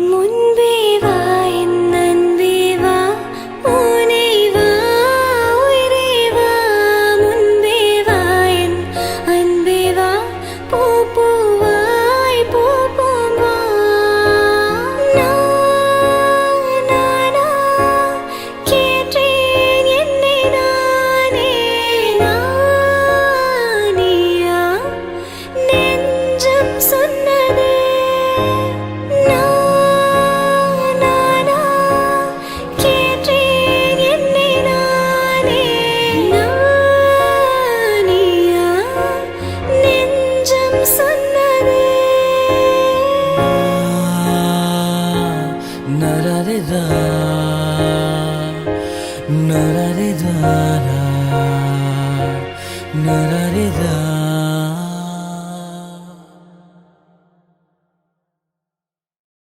முன்பே வா என் அன்பே வா முனை வா உயிரே வா முன்பே வா என் அன்பே வா பூ பூவாய் பூ பூவா நானா கேட்டேன் என்னை நானே நானியா நெஞ்சம் சொன்னதே Nararida, nararida, nararida.